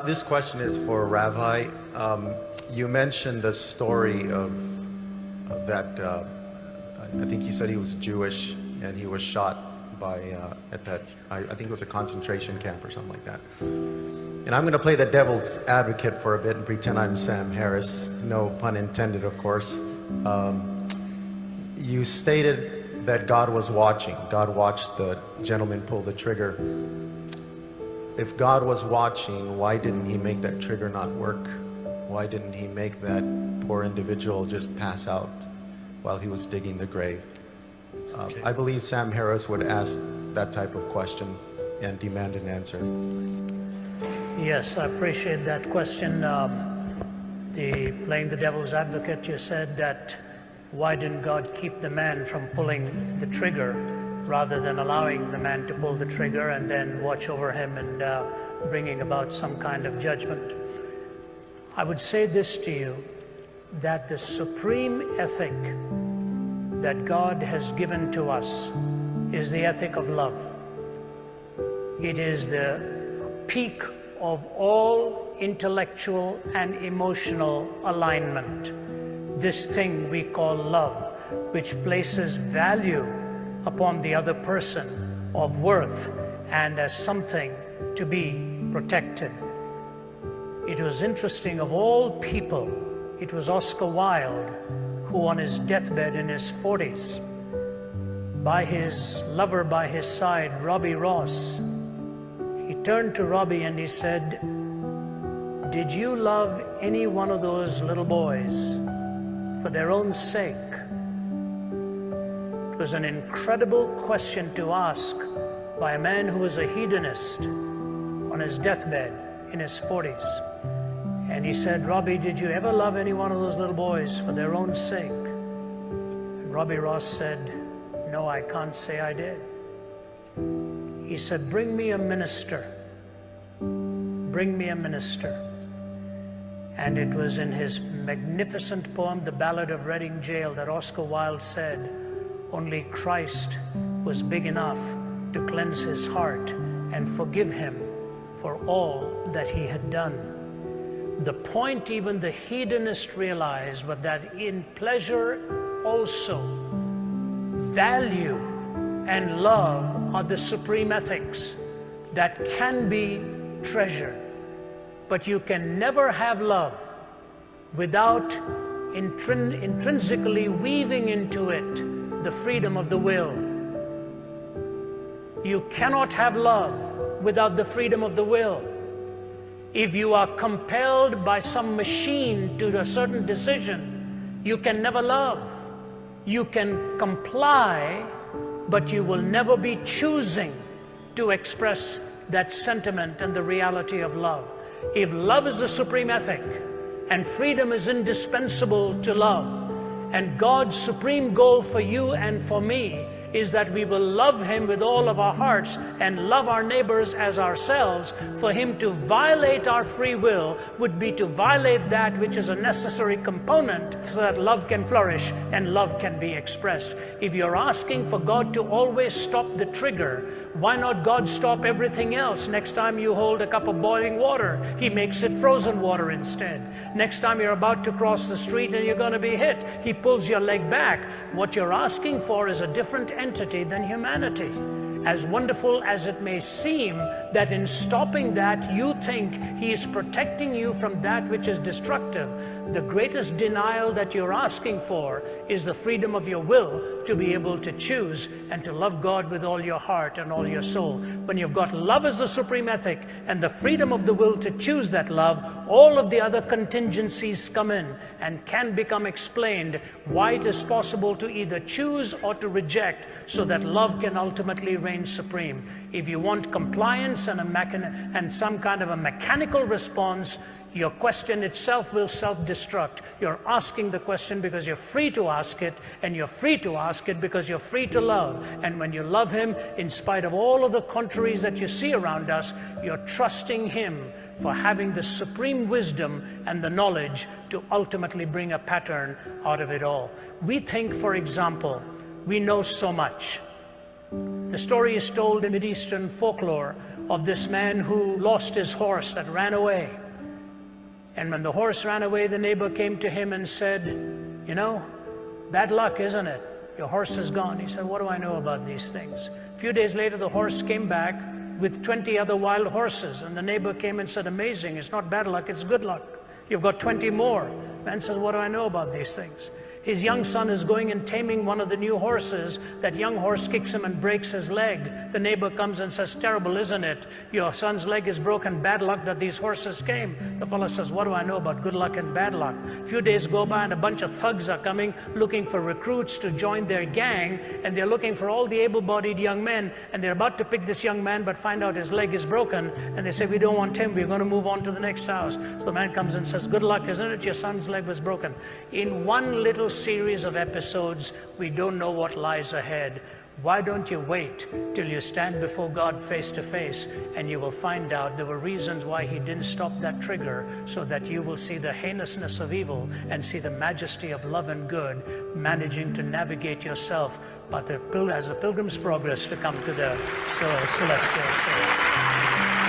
This question is for Ravi. You mentioned the story of that. I think you said he was Jewish and he was shot by at that. I think it was a concentration camp or something like that. And I'm going to play the devil's advocate for a bit and pretend I'm Sam Harris. No pun intended, of course. You stated that God was watching. God watched the gentleman pull the trigger. If God was watching, why didn't he make that trigger not work? Why didn't he make that poor individual just pass out while he was digging the grave? Okay. I believe Sam Harris would ask that type of question and demand an answer. Yes, I appreciate that question. Playing the devil's advocate, you said that why didn't God keep the man from pulling the trigger rather than allowing the man to pull the trigger and then watch over him and bringing about some kind of judgment? I would say this to you, that the supreme ethic that God has given to us is the ethic of love. It is the peak of all intellectual and emotional alignment. This thing we call love, which places value upon the other person of worth and as something to be protected. It was interesting, of all people, it was Oscar Wilde who on his deathbed in his 40s, by his lover by his side, Robbie Ross, he turned to Robbie and he said, "Did you love any one of those little boys for their own sake?" It was an incredible question to ask by a man who was a hedonist on his deathbed in his 40s. And he said, "Robbie, did you ever love any one of those little boys for their own sake?" And Robbie Ross said, "No, I can't say I did." He said, "Bring me a minister. Bring me a minister." And it was in his magnificent poem, The Ballad of Reading Gaol, that Oscar Wilde said, "Only Christ was big enough to cleanse his heart and forgive him for all that he had done." The point even the hedonist realized was that in pleasure also, value and love are the supreme ethics that can be treasured. But you can never have love without intrinsically weaving into it the freedom of the will. You cannot have love without the freedom of the will. If you are compelled by some machine to a certain decision, you can never love. You can comply, but you will never be choosing to express that sentiment and the reality of love. If love is the supreme ethic, and freedom is indispensable to love, and God's supreme goal for you and for me is that we will love Him with all of our hearts and love our neighbors as ourselves, for Him to violate our free will would be to violate that which is a necessary component so that love can flourish and love can be expressed. If you're asking for God to always stop the trigger, why not God stop everything else? Next time you hold a cup of boiling water, He makes it frozen water instead. Next time you're about to cross the street and you're going to be hit, He pulls your leg back. What you're asking for is a different entity than humanity. As wonderful as it may seem that in stopping that you think He is protecting you from that which is destructive, the greatest denial that you're asking for is the freedom of your will to be able to choose and to love God with all your heart and all your soul. When you've got love as the supreme ethic and the freedom of the will to choose that love, all of the other contingencies come in and can become explained why it is possible to either choose or to reject, so that love can ultimately reign supreme. If you want compliance and some kind of a mechanical response, your question itself will self-destruct. You're asking the question because you're free to ask it, and you're free to ask it because you're free to love. And when you love Him, in spite of all of the contraries that you see around us, you're trusting Him for having the supreme wisdom and the knowledge to ultimately bring a pattern out of it all. We think, for example, we know so much. The story is told in Mideastern folklore of this man who lost his horse that ran away. And when the horse ran away, the neighbor came to him and said, "You know, bad luck, isn't it? Your horse is gone." He said, "What do I know about these things?" A few days later, the horse came back with 20 other wild horses. And the neighbor came and said, "Amazing, it's not bad luck, it's good luck. You've got 20 more." Man says, "What do I know about these things?" His young son is going and taming one of the new horses. That young horse kicks him and breaks his leg. The neighbor comes and says, "Terrible, isn't it? Your son's leg is broken. Bad luck that these horses came." The fellow says, "What do I know about good luck and bad luck?" A few days go by and a bunch of thugs are coming looking for recruits to join their gang. And they're looking for all the able-bodied young men. And they're about to pick this young man but find out his leg is broken. And they say, "We don't want him. We're going to move on to the next house." So the man comes and says, "Good luck, isn't it? Your son's leg was broken." In one little series of episodes, we don't know what lies ahead. Why don't you wait till you stand before God face to face, and you will find out there were reasons why he didn't stop that trigger, so that you will see the heinousness of evil and see the majesty of love and good, managing to navigate yourself as the pilgrim's progress to come to the celestial shore.